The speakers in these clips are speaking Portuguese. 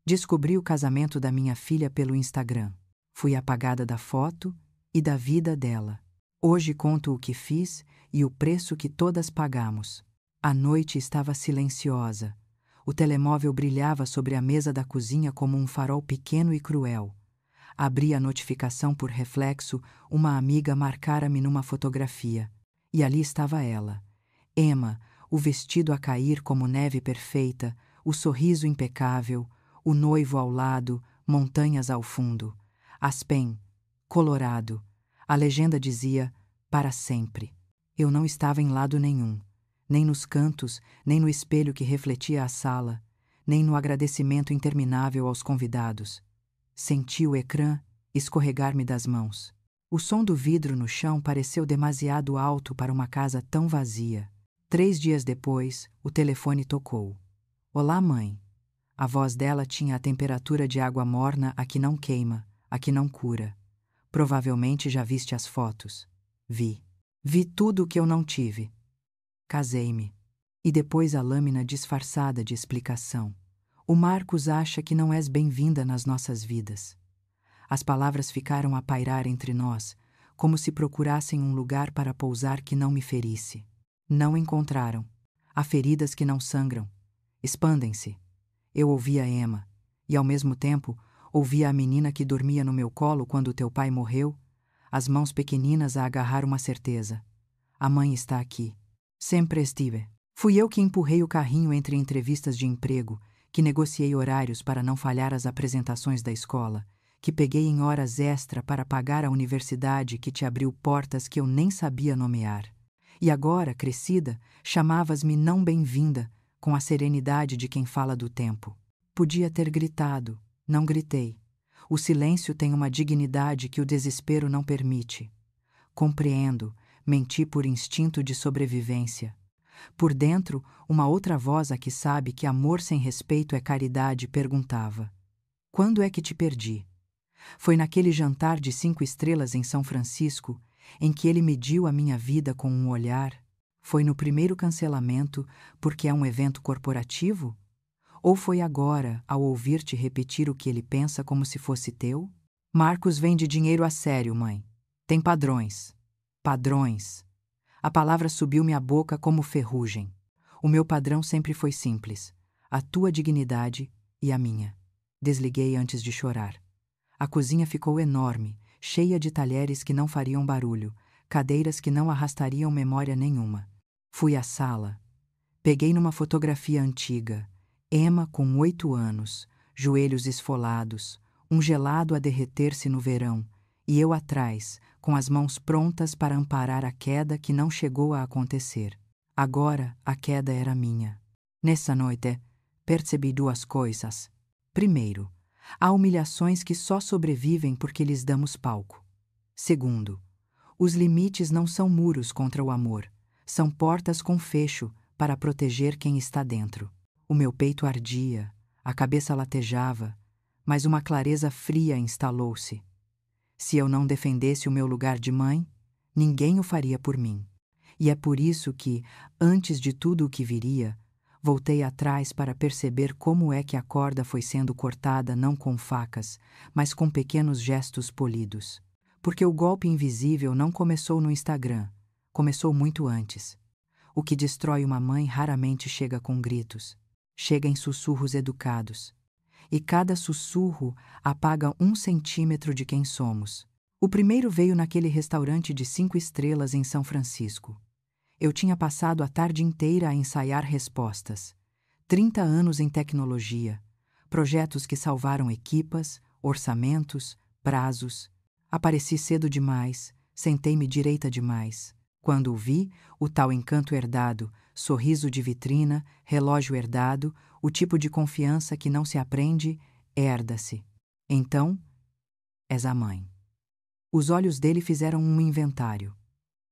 Descobri o casamento da minha filha pelo Instagram. Fui apagada da foto e da vida dela. Hoje conto o que fiz e o preço que todas pagamos. A noite estava silenciosa. O telemóvel brilhava sobre a mesa da cozinha como um farol pequeno e cruel. Abri a notificação por reflexo, uma amiga marcara-me numa fotografia. E ali estava ela. Emma, o vestido a cair como neve perfeita, o sorriso impecável, o noivo ao lado, montanhas ao fundo. Aspen, Colorado. A legenda dizia, para sempre. Eu não estava em lado nenhum. Nem nos cantos, nem no espelho que refletia a sala, nem no agradecimento interminável aos convidados. Senti o ecrã escorregar-me das mãos. O som do vidro no chão pareceu demasiado alto para uma casa tão vazia. 3 dias depois, o telefone tocou. Olá, mãe. A voz dela tinha a temperatura de água morna, a que não queima, a que não cura. Provavelmente já viste as fotos. Vi. Vi tudo o que eu não tive. Casei-me. E depois a lâmina disfarçada de explicação. O Marcos acha que não és bem-vinda nas nossas vidas. As palavras ficaram a pairar entre nós, como se procurassem um lugar para pousar que não me ferisse. Não encontraram. Há feridas que não sangram. Expandem-se. Eu ouvia Emma, e ao mesmo tempo ouvia a menina que dormia no meu colo quando teu pai morreu, as mãos pequeninas a agarrar uma certeza. A mãe está aqui. Sempre estive. Fui eu que empurrei o carrinho entre entrevistas de emprego, que negociei horários para não falhar as apresentações da escola, que peguei em horas extra para pagar a universidade que te abriu portas que eu nem sabia nomear. E agora, crescida, chamavas-me não bem-vinda, com a serenidade de quem fala do tempo. Podia ter gritado, não gritei. O silêncio tem uma dignidade que o desespero não permite. Compreendo, menti por instinto de sobrevivência. Por dentro, uma outra voz a que sabe que amor sem respeito é caridade perguntava: quando é que te perdi? Foi naquele jantar de 5 estrelas em São Francisco, em que ele mediu a minha vida com um olhar? Foi no primeiro cancelamento, porque é um evento corporativo? Ou foi agora, ao ouvir-te repetir o que ele pensa como se fosse teu? Marcos vende dinheiro a sério, mãe. Tem padrões. Padrões. A palavra subiu-me à boca como ferrugem. O meu padrão sempre foi simples. A tua dignidade e a minha. Desliguei antes de chorar. A cozinha ficou enorme, cheia de talheres que não fariam barulho, cadeiras que não arrastariam memória nenhuma. Fui à sala. Peguei numa fotografia antiga. Emma com 8 anos, joelhos esfolados, um gelado a derreter-se no verão, e eu atrás, com as mãos prontas para amparar a queda que não chegou a acontecer. Agora a queda era minha. Nessa noite, percebi 2 coisas. Primeiro, há humilhações que só sobrevivem porque lhes damos palco. Segundo, os limites não são muros contra o amor, são portas com fecho para proteger quem está dentro. O meu peito ardia, a cabeça latejava, mas uma clareza fria instalou-se. Se eu não defendesse o meu lugar de mãe, ninguém o faria por mim. E é por isso que, antes de tudo o que viria, voltei atrás para perceber como é que a corda foi sendo cortada não com facas, mas com pequenos gestos polidos. Porque o golpe invisível não começou no Instagram, começou muito antes. O que destrói uma mãe raramente chega com gritos. Chega em sussurros educados. E cada sussurro apaga 1 centímetro de quem somos. O primeiro veio naquele restaurante de 5 estrelas em São Francisco. Eu tinha passado a tarde inteira a ensaiar respostas. 30 anos em tecnologia, projetos que salvaram equipas, orçamentos, prazos. Apareci cedo demais, sentei-me direita demais. Quando o vi, o tal encanto herdado, sorriso de vitrina, relógio herdado, o tipo de confiança que não se aprende, herda-se. Então, és a mãe. Os olhos dele fizeram um inventário.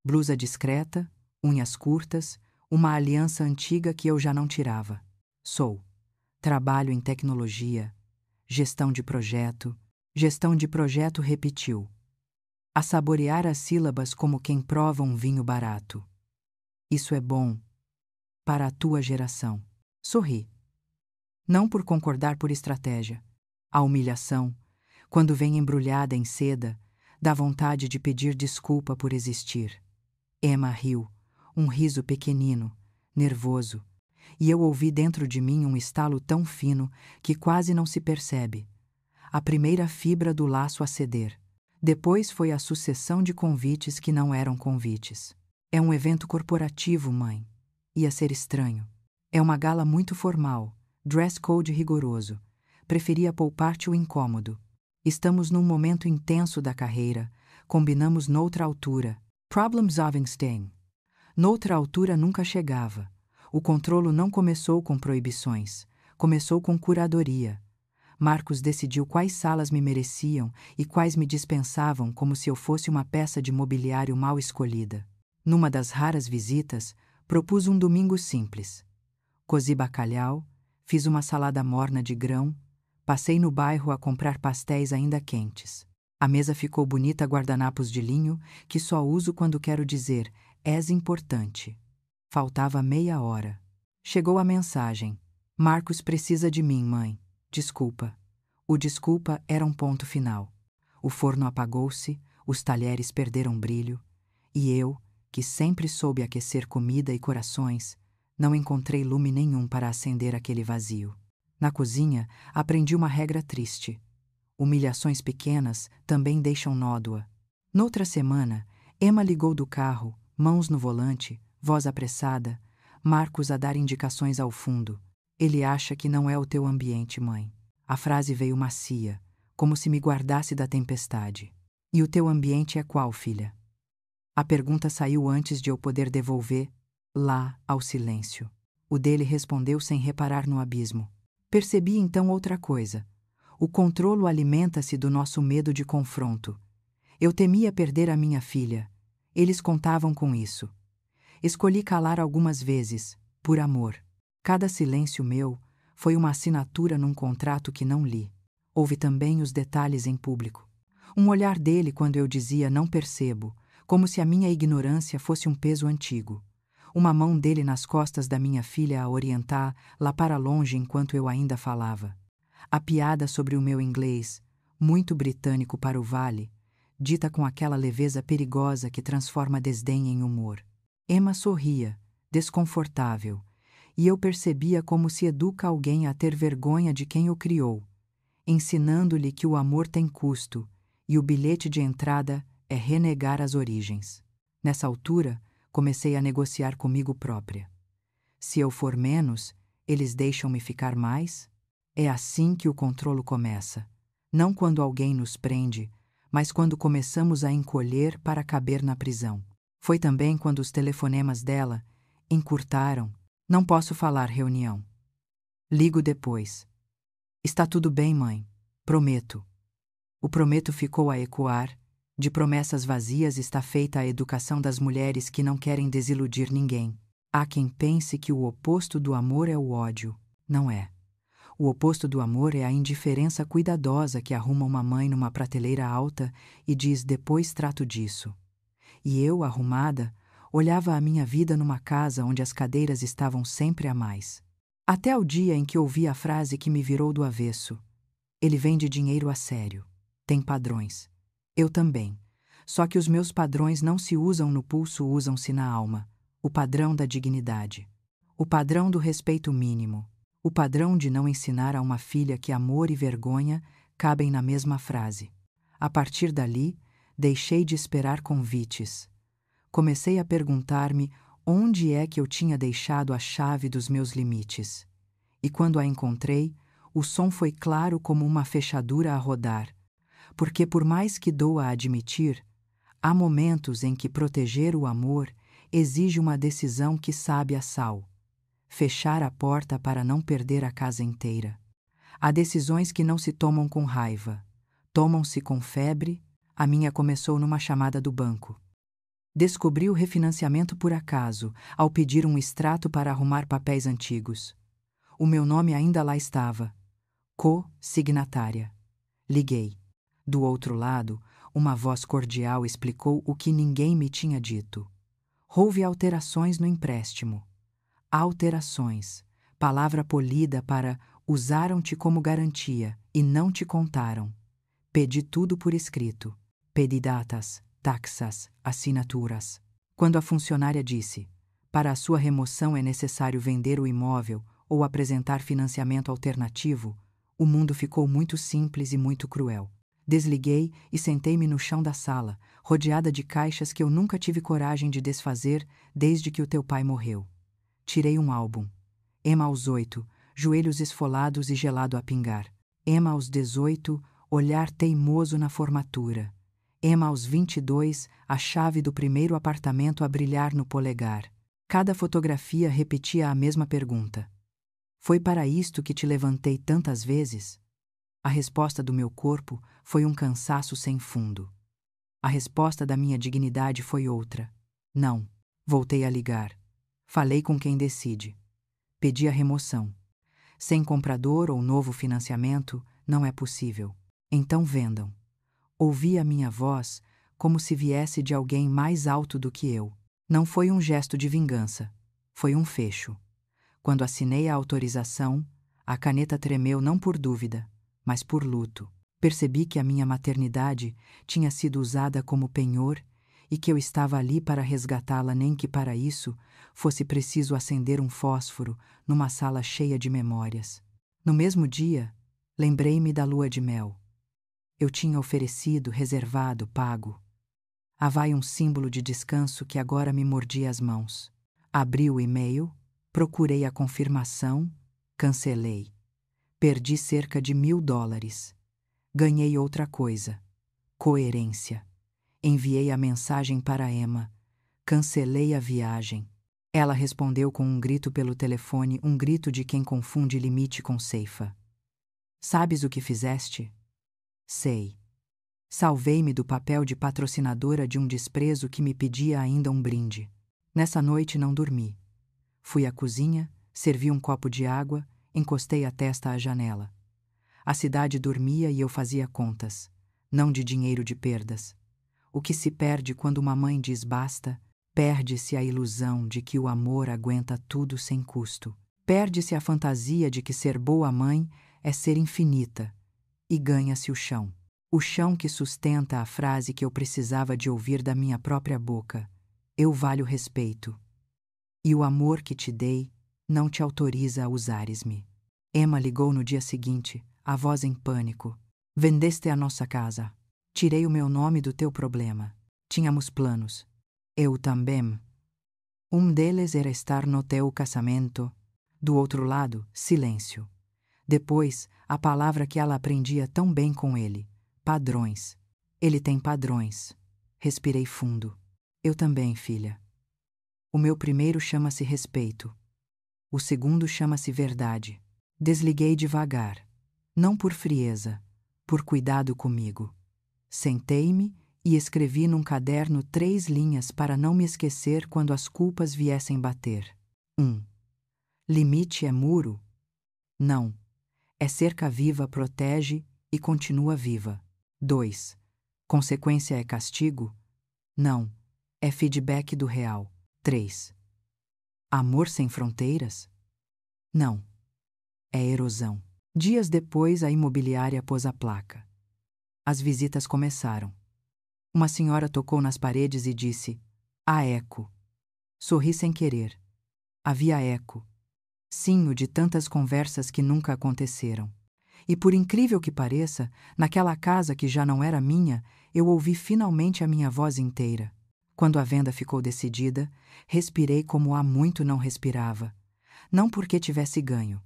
Blusa discreta, unhas curtas, uma aliança antiga que eu já não tirava. Sou. Trabalho em tecnologia. Gestão de projeto. Gestão de projeto repetiu. A saborear as sílabas como quem prova um vinho barato. Isso é bom. Para a tua geração. Sorri. Não por concordar por estratégia. A humilhação, quando vem embrulhada em seda, dá vontade de pedir desculpa por existir. Emma riu, um riso pequenino, nervoso, e eu ouvi dentro de mim um estalo tão fino que quase não se percebe. A primeira fibra do laço a ceder. Depois foi a sucessão de convites que não eram convites. É um evento corporativo, mãe. Ia ser estranho. É uma gala muito formal, dress code rigoroso. Preferia poupar-te o incômodo. Estamos num momento intenso da carreira, combinamos noutra altura. Problems of Einstein. Noutra altura nunca chegava. O controlo não começou com proibições, começou com curadoria. Marcos decidiu quais salas me mereciam e quais me dispensavam como se eu fosse uma peça de mobiliário mal escolhida. Numa das raras visitas, propus um domingo simples. Cozi bacalhau, fiz uma salada morna de grão, passei no bairro a comprar pastéis ainda quentes. A mesa ficou bonita, guardanapos de linho, que só uso quando quero dizer, és importante. Faltava meia hora. Chegou a mensagem. Marcos precisa de mim, mãe. Desculpa. O desculpa era um ponto final. O forno apagou-se, os talheres perderam brilho, e eu, que sempre soube aquecer comida e corações, não encontrei lume nenhum para acender aquele vazio. Na cozinha, aprendi uma regra triste. Humilhações pequenas também deixam nódoa. Noutra semana, Emma ligou do carro, mãos no volante, voz apressada, Marcos a dar indicações ao fundo. Ele acha que não é o teu ambiente, mãe. A frase veio macia, como se me guardasse da tempestade. E o teu ambiente é qual, filha? A pergunta saiu antes de eu poder devolver, lá, ao silêncio. O dele respondeu sem reparar no abismo. Percebi então outra coisa. O controlo alimenta-se do nosso medo de confronto. Eu temia perder a minha filha. Eles contavam com isso. Escolhi calar algumas vezes, por amor. Cada silêncio meu foi uma assinatura num contrato que não li. Houve também os detalhes em público. Um olhar dele quando eu dizia não percebo, como se a minha ignorância fosse um peso antigo. Uma mão dele nas costas da minha filha a orientar lá para longe enquanto eu ainda falava. A piada sobre o meu inglês, muito britânico para o vale, dita com aquela leveza perigosa que transforma desdém em humor. Emma sorria, desconfortável, e eu percebia como se educa alguém a ter vergonha de quem o criou, ensinando-lhe que o amor tem custo e o bilhete de entrada é renegar as origens. Nessa altura, comecei a negociar comigo própria. Se eu for menos, eles deixam-me ficar mais? É assim que o controlo começa. Não quando alguém nos prende, mas quando começamos a encolher para caber na prisão. Foi também quando os telefonemas dela encurtaram. Não posso falar, reunião. Ligo depois. Está tudo bem, mãe. Prometo. O prometo ficou a ecoar. De promessas vazias está feita a educação das mulheres que não querem desiludir ninguém. Há quem pense que o oposto do amor é o ódio. Não é. O oposto do amor é a indiferença cuidadosa que arruma uma mãe numa prateleira alta e diz depois trato disso. E eu, arrumada, olhava a minha vida numa casa onde as cadeiras estavam sempre a mais. Até o dia em que ouvi a frase que me virou do avesso. Ele vende dinheiro a sério. Tem padrões. Eu também. Só que os meus padrões não se usam no pulso, usam-se na alma. O padrão da dignidade. O padrão do respeito mínimo. O padrão de não ensinar a uma filha que amor e vergonha cabem na mesma frase. A partir dali, deixei de esperar convites. Comecei a perguntar-me onde é que eu tinha deixado a chave dos meus limites. E quando a encontrei, o som foi claro como uma fechadura a rodar. Porque por mais que doa a admitir, há momentos em que proteger o amor exige uma decisão que sabe a sal. Fechar a porta para não perder a casa inteira. Há decisões que não se tomam com raiva. Tomam-se com febre. A minha começou numa chamada do banco. Descobri o refinanciamento por acaso, ao pedir um extrato para arrumar papéis antigos. O meu nome ainda lá estava. Co-signatária. Liguei. Do outro lado, uma voz cordial explicou o que ninguém me tinha dito. Houve alterações no empréstimo. Alterações, palavra polida para Usaram-te como garantia e não te contaram. Pedi tudo por escrito. Pedi datas, taxas, assinaturas. Quando a funcionária disse: para a sua remoção é necessário vender o imóvel ou apresentar financiamento alternativo, o mundo ficou muito simples e muito cruel. Desliguei e sentei-me no chão da sala, rodeada de caixas que eu nunca tive coragem de desfazer desde que o teu pai morreu. Tirei um álbum. Emma aos 8, joelhos esfolados e gelado a pingar. Emma aos 18, olhar teimoso na formatura. Emma aos 22, a chave do primeiro apartamento a brilhar no polegar. Cada fotografia repetia a mesma pergunta. Foi para isto que te levantei tantas vezes? A resposta do meu corpo foi um cansaço sem fundo. A resposta da minha dignidade foi outra. Não. Voltei a ligar. Falei com quem decide. Pedi a remoção. Sem comprador ou novo financiamento, não é possível. Então vendam. Ouvi a minha voz como se viesse de alguém mais alto do que eu. Não foi um gesto de vingança. Foi um fecho. Quando assinei a autorização, a caneta tremeu não por dúvida, mas por luto. Percebi que a minha maternidade tinha sido usada como penhor e que eu estava ali para resgatá-la, nem que para isso fosse preciso acender um fósforo numa sala cheia de memórias. No mesmo dia, lembrei-me da lua de mel. Eu tinha oferecido, reservado, pago. Havia um símbolo de descanso que agora me mordia as mãos. Abri o e-mail, procurei a confirmação, cancelei. Perdi cerca de $1.000. Ganhei outra coisa. Coerência. Enviei a mensagem para Emma. Cancelei a viagem. Ela respondeu com um grito pelo telefone, um grito de quem confunde limite com ceifa. Sabes o que fizeste? Sei. Salvei-me do papel de patrocinadora de um desprezo que me pedia ainda um brinde. Nessa noite não dormi. Fui à cozinha, servi um copo de água, encostei a testa à janela. A cidade dormia e eu fazia contas, não de dinheiro de perdas. O que se perde quando uma mãe diz basta, perde-se a ilusão de que o amor aguenta tudo sem custo. Perde-se a fantasia de que ser boa mãe é ser infinita, e ganha-se o chão. O chão que sustenta a frase que eu precisava de ouvir da minha própria boca: eu valho respeito. E o amor que te dei não te autoriza a usares-me. Emma ligou no dia seguinte, a voz em pânico. Vendeste a nossa casa. Tirei o meu nome do teu problema. Tínhamos planos. Eu também. Um deles era estar no teu casamento. Do outro lado, silêncio. Depois, a palavra que ela aprendia tão bem com ele: padrões. Ele tem padrões. Respirei fundo. Eu também, filha. O meu primeiro chama-se respeito. O segundo chama-se verdade. Desliguei devagar. Não por frieza, por cuidado comigo. Sentei-me e escrevi num caderno 3 linhas para não me esquecer quando as culpas viessem bater. 1. Limite é muro? Não. É cerca viva, protege e continua viva. 2. Consequência é castigo? Não. É feedback do real. 3. Amor sem fronteiras? Não. É erosão. Dias depois, a imobiliária pôs a placa. As visitas começaram. Uma senhora tocou nas paredes e disse: há eco. Sorri sem querer. Havia eco. Sim, o de tantas conversas que nunca aconteceram. E por incrível que pareça, naquela casa que já não era minha, eu ouvi finalmente a minha voz inteira. Quando a venda ficou decidida, respirei como há muito não respirava. Não porque tivesse ganho.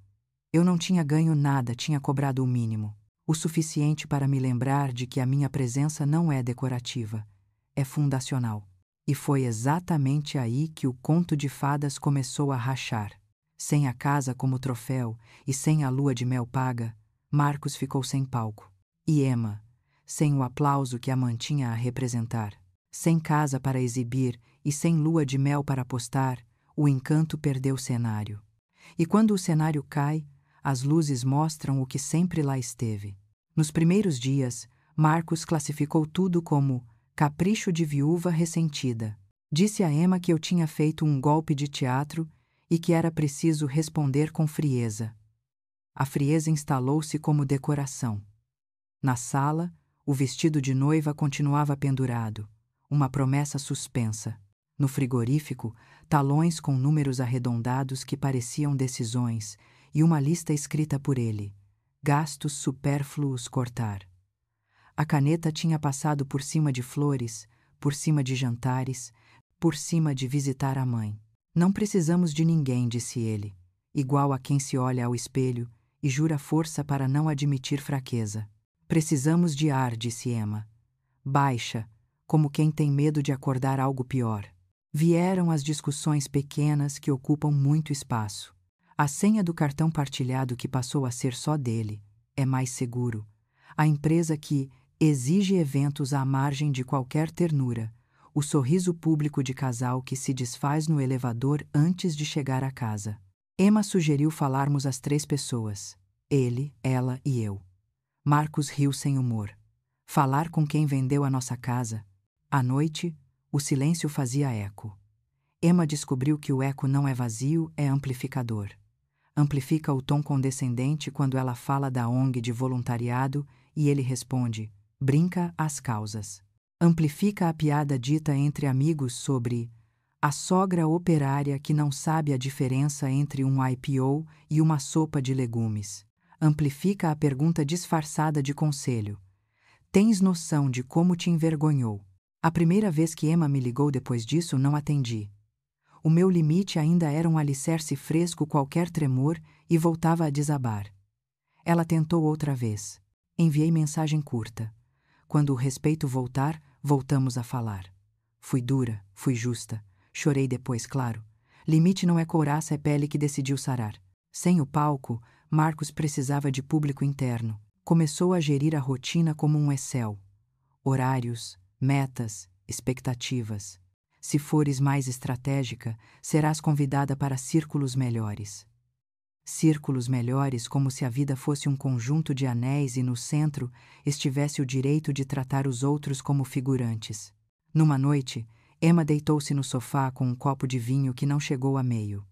Eu não tinha ganho nada, tinha cobrado o mínimo. O suficiente para me lembrar de que a minha presença não é decorativa, é fundacional. E foi exatamente aí que o conto de fadas começou a rachar. Sem a casa como troféu e sem a lua de mel paga, Marcos ficou sem palco. E Emma, sem o aplauso que a mantinha a representar. Sem casa para exibir e sem lua de mel para apostar, o encanto perdeu o cenário. E quando o cenário cai, as luzes mostram o que sempre lá esteve. Nos primeiros dias, Marcos classificou tudo como capricho de viúva ressentida. Disse a Emma que eu tinha feito um golpe de teatro e que era preciso responder com frieza. A frieza instalou-se como decoração. Na sala, o vestido de noiva continuava pendurado, uma promessa suspensa. No frigorífico, talões com números arredondados que pareciam decisões e uma lista escrita por ele: gastos supérfluos cortar. A caneta tinha passado por cima de flores, por cima de jantares, por cima de visitar a mãe. Não precisamos de ninguém, disse ele, igual a quem se olha ao espelho e jura força para não admitir fraqueza. Precisamos de ar, disse Emma. Baixa, como quem tem medo de acordar algo pior. Vieram as discussões pequenas que ocupam muito espaço. A senha do cartão partilhado que passou a ser só dele é mais seguro. A empresa que exige eventos à margem de qualquer ternura. O sorriso público de casal que se desfaz no elevador antes de chegar à casa. Emma sugeriu falarmos às 3 pessoas. Ele, ela e eu. Marcos riu sem humor. Falar com quem vendeu a nossa casa. À noite, o silêncio fazia eco. Emma descobriu que o eco não é vazio, é amplificador. Amplifica o tom condescendente quando ela fala da ONG de voluntariado e ele responde: brinca às causas. Amplifica a piada dita entre amigos sobre a sogra operária que não sabe a diferença entre um IPO e uma sopa de legumes. Amplifica a pergunta disfarçada de conselho. Tens noção de como te envergonhou? A primeira vez que Emma me ligou depois disso, não atendi. O meu limite ainda era um alicerce fresco, qualquer tremor, e voltava a desabar. Ela tentou outra vez. Enviei mensagem curta. Quando o respeito voltar, voltamos a falar. Fui dura, fui justa. Chorei depois, claro. Limite não é couraça, é pele que decidiu sarar. Sem o palco, Marcos precisava de público interno. Começou a gerir a rotina como um Excel. Horários, metas, expectativas. Se fores mais estratégica, serás convidada para círculos melhores. Círculos melhores, como se a vida fosse um conjunto de anéis e no centro estivesse o direito de tratar os outros como figurantes. Numa noite, Emma deitou-se no sofá com um copo de vinho que não chegou a meio.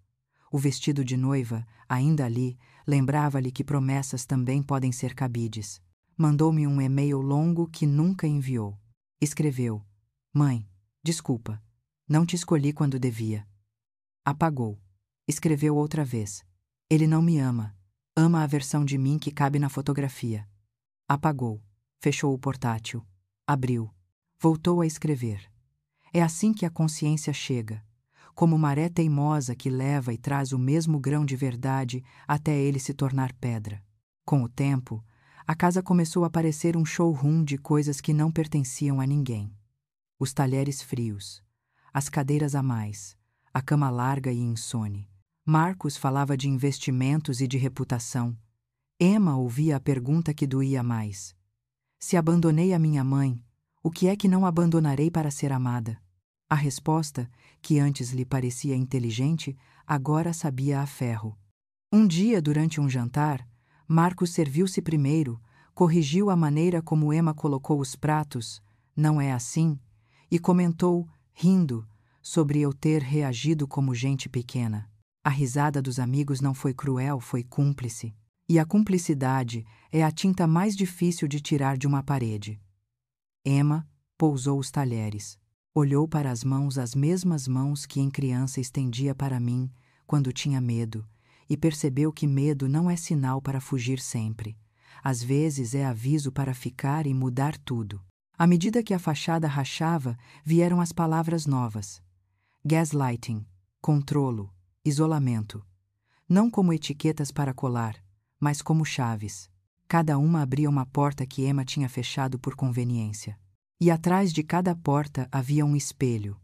O vestido de noiva, ainda ali, lembrava-lhe que promessas também podem ser cabides. Mandou-me um e-mail longo que nunca enviou. Escreveu: Mãe, desculpa, não te escolhi quando devia. Apagou. Escreveu outra vez: Ele não me ama. Ama a versão de mim que cabe na fotografia. Apagou. Fechou o portátil. Abriu. Voltou a escrever. É assim que a consciência chega, como maré teimosa que leva e traz o mesmo grão de verdade até ele se tornar pedra. Com o tempo, a casa começou a parecer um showroom de coisas que não pertenciam a ninguém. Os talheres frios, as cadeiras a mais, a cama larga e insone. Marcos falava de investimentos e de reputação. Emma ouvia a pergunta que doía mais. Se abandonei a minha mãe, o que é que não abandonarei para ser amada? A resposta, que antes lhe parecia inteligente, agora sabia a ferro. Um dia, durante um jantar, Marcos serviu-se primeiro, corrigiu a maneira como Emma colocou os pratos, não é assim, e comentou, rindo, sobre eu ter reagido como gente pequena. A risada dos amigos não foi cruel, foi cúmplice. E a cumplicidade é a tinta mais difícil de tirar de uma parede. Emma pousou os talheres. Olhou para as mesmas mãos que em criança estendia para mim quando tinha medo, e percebeu que medo não é sinal para fugir sempre. Às vezes é aviso para ficar e mudar tudo. À medida que a fachada rachava, vieram as palavras novas. Gaslighting, controlo, isolamento. Não como etiquetas para colar, mas como chaves. Cada uma abria uma porta que Emma tinha fechado por conveniência. E atrás de cada porta havia um espelho.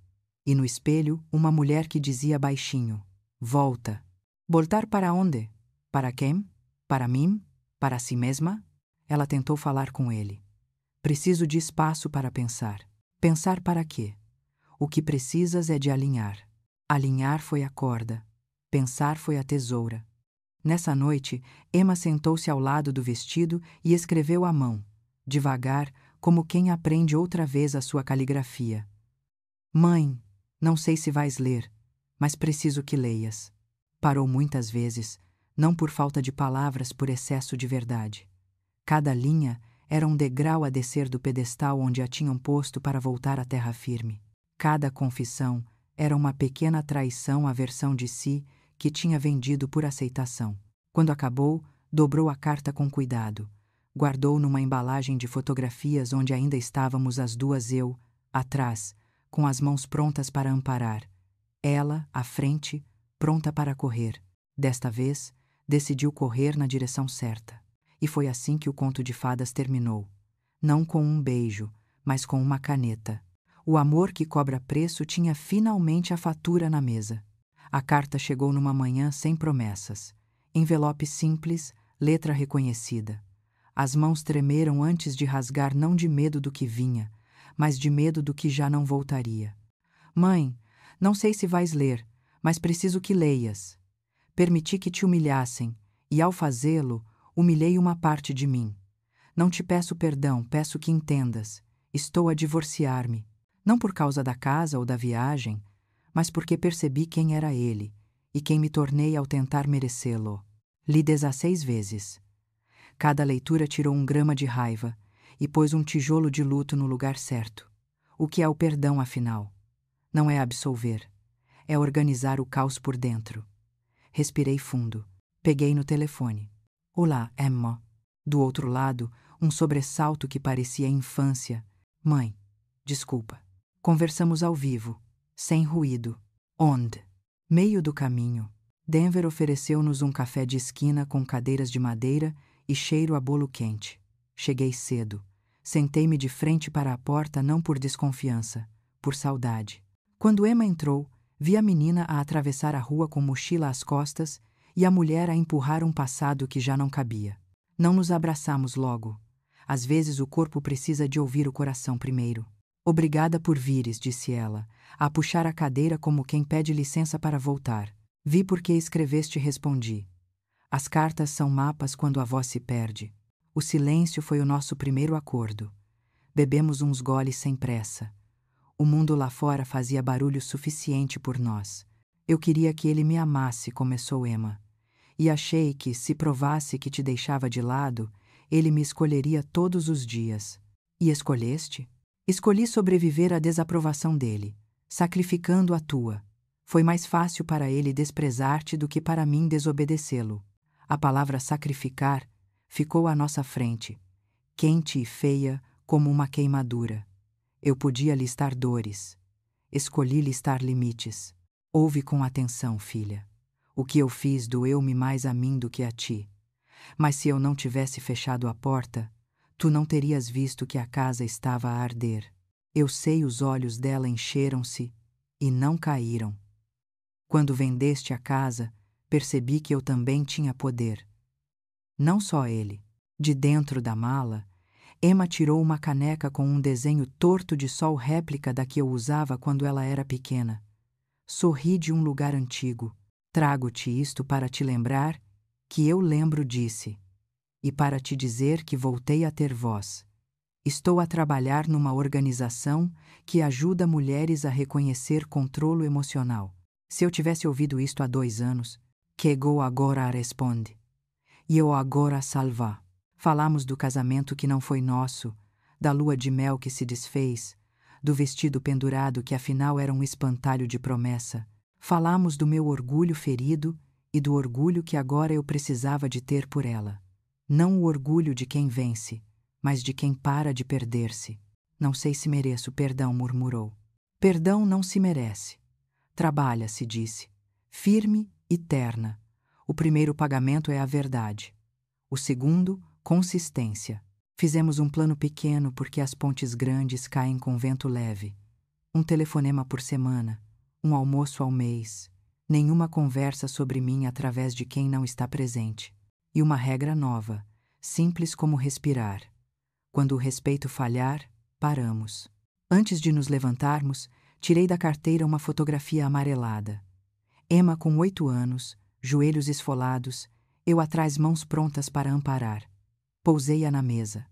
E no espelho, uma mulher que dizia baixinho: Volta. Voltar para onde? Para quem? Para mim? Para si mesma? Ela tentou falar com ele. Preciso de espaço para pensar. Pensar para quê? O que precisas é de alinhar. Alinhar foi a corda. Pensar foi a tesoura. Nessa noite, Emma sentou-se ao lado do vestido e escreveu à mão, devagar, como quem aprende outra vez a sua caligrafia. Mãe, não sei se vais ler, mas preciso que leias. Parou muitas vezes, Não por falta de palavras, por excesso de verdade. Cada linha era um degrau a descer do pedestal onde a tinham posto para voltar à terra firme. Cada confissão era uma pequena traição à versão de si que tinha vendido por aceitação. Quando acabou, dobrou a carta com cuidado. Guardou numa embalagem de fotografias onde ainda estávamos as duas, eu, atrás, com as mãos prontas para amparar. Ela, à frente, pronta para correr. Desta vez, decidiu correr na direção certa. E foi assim que o conto de fadas terminou. Não com um beijo, mas com uma caneta. O amor que cobra preço tinha finalmente a fatura na mesa. A carta chegou numa manhã sem promessas. Envelope simples, letra reconhecida. As mãos tremeram antes de rasgar, não de medo do que vinha, mas de medo do que já não voltaria. Mãe, não sei se vais ler, mas preciso que leias. Permiti que te humilhassem, e ao fazê-lo, humilhei uma parte de mim. Não te peço perdão, peço que entendas. Estou a divorciar-me. Não por causa da casa ou da viagem, mas porque percebi quem era ele, e quem me tornei ao tentar merecê-lo. Li 16 vezes. Cada leitura tirou 1 grama de raiva, e pôs um tijolo de luto no lugar certo. O que é o perdão, afinal? Não é absolver. É organizar o caos por dentro. Respirei fundo. Peguei no telefone. Olá, Emma. Do outro lado, um sobressalto que parecia infância. Mãe, desculpa. Conversamos ao vivo, sem ruído. Onde? Meio do caminho. Denver ofereceu-nos um café de esquina com cadeiras de madeira e cheiro a bolo quente. Cheguei cedo. Sentei-me de frente para a porta não por desconfiança, por saudade. Quando Emma entrou, vi a menina a atravessar a rua com mochila às costas e a mulher a empurrar um passado que já não cabia. Não nos abraçamos logo. Às vezes o corpo precisa de ouvir o coração primeiro. Obrigada por vires, disse ela, a puxar a cadeira como quem pede licença para voltar. Vi porque escreveste, respondi. As cartas são mapas quando a voz se perde. O silêncio foi o nosso primeiro acordo. Bebemos uns goles sem pressa. O mundo lá fora fazia barulho suficiente por nós. Eu queria que ele me amasse, começou Emma. E achei que, se provasse que te deixava de lado, ele me escolheria todos os dias. E escolheste? Escolhi sobreviver à desaprovação dele, sacrificando a tua. Foi mais fácil para ele desprezar-te do que para mim desobedecê-lo. A palavra sacrificar ficou à nossa frente, quente e feia como uma queimadura. Eu podia listar dores. Escolhi listar limites. Ouve com atenção, filha. O que eu fiz doeu-me mais a mim do que a ti. Mas se eu não tivesse fechado a porta, tu não terias visto que a casa estava a arder. Eu sei, os olhos dela encheram-se e não caíram. Quando vendeste a casa, percebi que eu também tinha poder. Não só ele. De dentro da mala, Emma tirou uma caneca com um desenho torto de sol, réplica da que eu usava quando ela era pequena. Sorri de um lugar antigo. Trago-te isto para te lembrar que eu lembro, disse. E para te dizer que voltei a ter voz. Estou a trabalhar numa organização que ajuda mulheres a reconhecer controle emocional. Se eu tivesse ouvido isto há 2 anos, chegou agora a responde. E eu agora a salvar. Falamos do casamento que não foi nosso, da lua de mel que se desfez, do vestido pendurado que afinal era um espantalho de promessa. Falamos do meu orgulho ferido e do orgulho que agora eu precisava de ter por ela. Não o orgulho de quem vence, mas de quem para de perder-se. Não sei se mereço perdão, murmurou. Perdão não se merece. Trabalha-se, disse. Firme e terna. O primeiro pagamento é a verdade. O segundo, consistência. Fizemos um plano pequeno porque as pontes grandes caem com vento leve. Um telefonema por semana, um almoço ao mês, nenhuma conversa sobre mim através de quem não está presente. E uma regra nova, simples como respirar. Quando o respeito falhar, paramos. Antes de nos levantarmos, tirei da carteira uma fotografia amarelada. Emma com 8 anos, joelhos esfolados, eu atrás, mãos prontas para amparar. Pousei-a na mesa.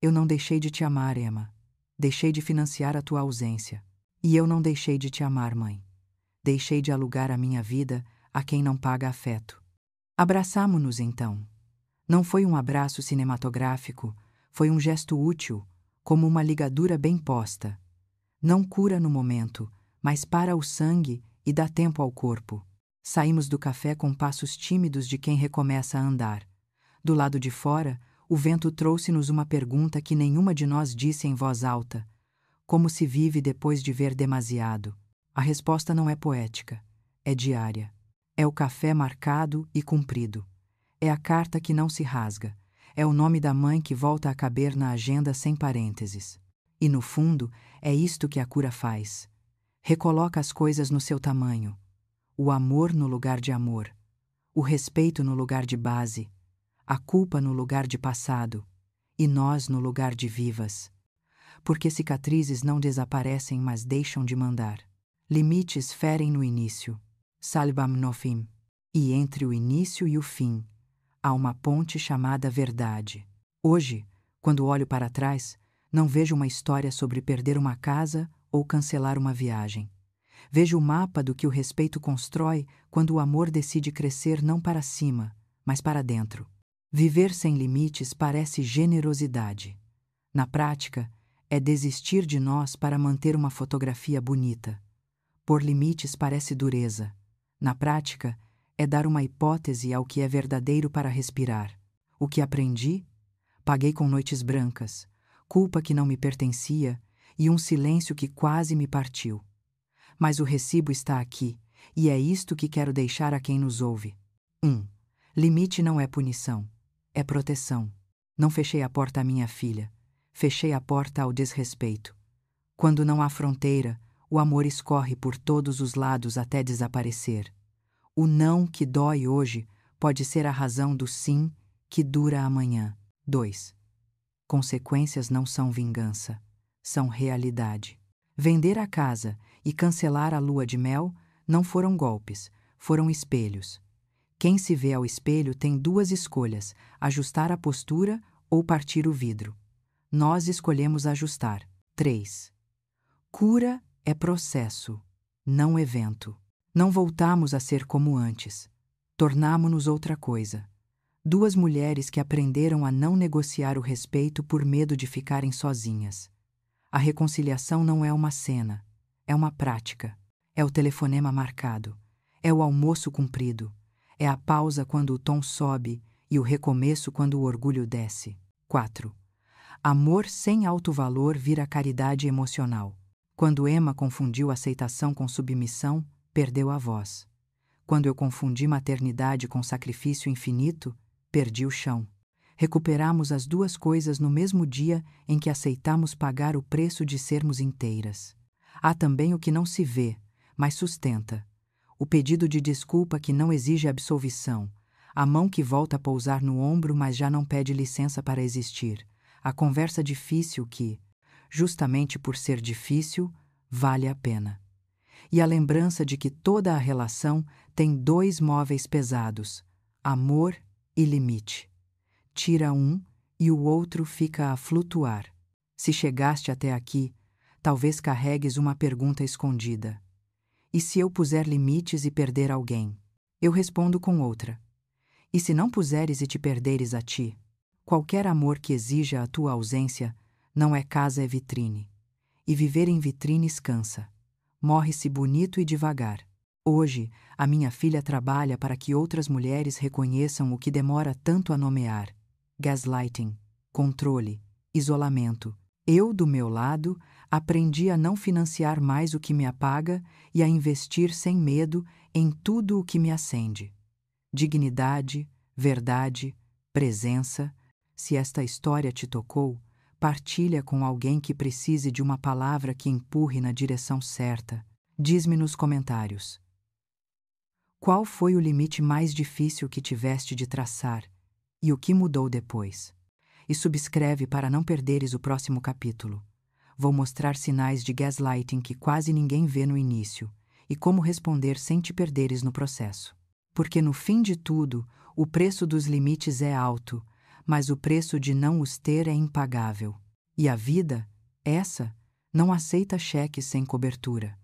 Eu não deixei de te amar, Emma. Deixei de financiar a tua ausência. E eu não deixei de te amar, mãe. Deixei de alugar a minha vida a quem não paga afeto. Abraçamo-nos então. Não foi um abraço cinematográfico, foi um gesto útil, como uma ligadura bem posta. Não cura no momento, mas para o sangue e dá tempo ao corpo. Saímos do café com passos tímidos de quem recomeça a andar. Do lado de fora, o vento trouxe-nos uma pergunta que nenhuma de nós disse em voz alta. Como se vive depois de ver demasiado? A resposta não é poética, é diária. É o café marcado e cumprido. É a carta que não se rasga. É o nome da mãe que volta a caber na agenda sem parênteses. E no fundo, é isto que a cura faz. Recoloca as coisas no seu tamanho. O amor no lugar de amor. O respeito no lugar de base. A culpa no lugar de passado. E nós no lugar de vivas. Porque cicatrizes não desaparecem, mas deixam de mandar. Limites ferem no início. Salvam no fim. E entre o início e o fim, há uma ponte chamada verdade. Hoje, quando olho para trás, não vejo uma história sobre perder uma casa ou cancelar uma viagem. Vejo o mapa do que o respeito constrói quando o amor decide crescer não para cima, mas para dentro. Viver sem limites parece generosidade. Na prática, é desistir de nós para manter uma fotografia bonita. Pôr limites parece dureza. Na prática, é dar uma hipótese ao que é verdadeiro para respirar. O que aprendi? Paguei com noites brancas, culpa que não me pertencia e um silêncio que quase me partiu. Mas o recibo está aqui, e é isto que quero deixar a quem nos ouve. 1. Limite não é punição, é proteção. Não fechei a porta à minha filha, fechei a porta ao desrespeito. Quando não há fronteira, o amor escorre por todos os lados até desaparecer. O não que dói hoje pode ser a razão do sim que dura amanhã. 2. Consequências não são vingança, são realidade. Vender a casa e cancelar a lua de mel não foram golpes, foram espelhos. Quem se vê ao espelho tem duas escolhas: ajustar a postura ou partir o vidro. Nós escolhemos ajustar. 3. Cura é processo, não evento. Não voltamos a ser como antes. Tornamo-nos outra coisa. Duas mulheres que aprenderam a não negociar o respeito por medo de ficarem sozinhas. A reconciliação não é uma cena, é uma prática. É o telefonema marcado, é o almoço cumprido, é a pausa quando o tom sobe e o recomeço quando o orgulho desce. 4. Amor sem alto-valor vira caridade emocional. Quando Emma confundiu aceitação com submissão, perdeu a voz. Quando eu confundi maternidade com sacrifício infinito, perdi o chão. Recuperamos as duas coisas no mesmo dia em que aceitamos pagar o preço de sermos inteiras. Há também o que não se vê, mas sustenta. O pedido de desculpa que não exige absolvição. A mão que volta a pousar no ombro, mas já não pede licença para existir. A conversa difícil que, justamente por ser difícil, vale a pena. E a lembrança de que toda a relação tem dois móveis pesados, amor e limite. Tira um e o outro fica a flutuar. Se chegaste até aqui, talvez carregues uma pergunta escondida. E se eu puser limites e perder alguém? Eu respondo com outra. E se não puseres e te perderes a ti? Qualquer amor que exija a tua ausência não é casa, é vitrine. E viver em vitrines cansa. Morre-se bonito e devagar. Hoje, a minha filha trabalha para que outras mulheres reconheçam o que demora tanto a nomear: gaslighting, controle, isolamento. Eu, do meu lado, aprendi a não financiar mais o que me apaga e a investir sem medo em tudo o que me acende. Dignidade, verdade, presença. Se esta história te tocou, partilha com alguém que precise de uma palavra que empurre na direção certa. Diz-me nos comentários. Qual foi o limite mais difícil que tiveste de traçar e o que mudou depois? E subscreve para não perderes o próximo capítulo. Vou mostrar sinais de gaslighting que quase ninguém vê no início e como responder sem te perderes no processo. Porque no fim de tudo, o preço dos limites é alto, mas o preço de não os ter é impagável. E a vida, essa, não aceita cheques sem cobertura.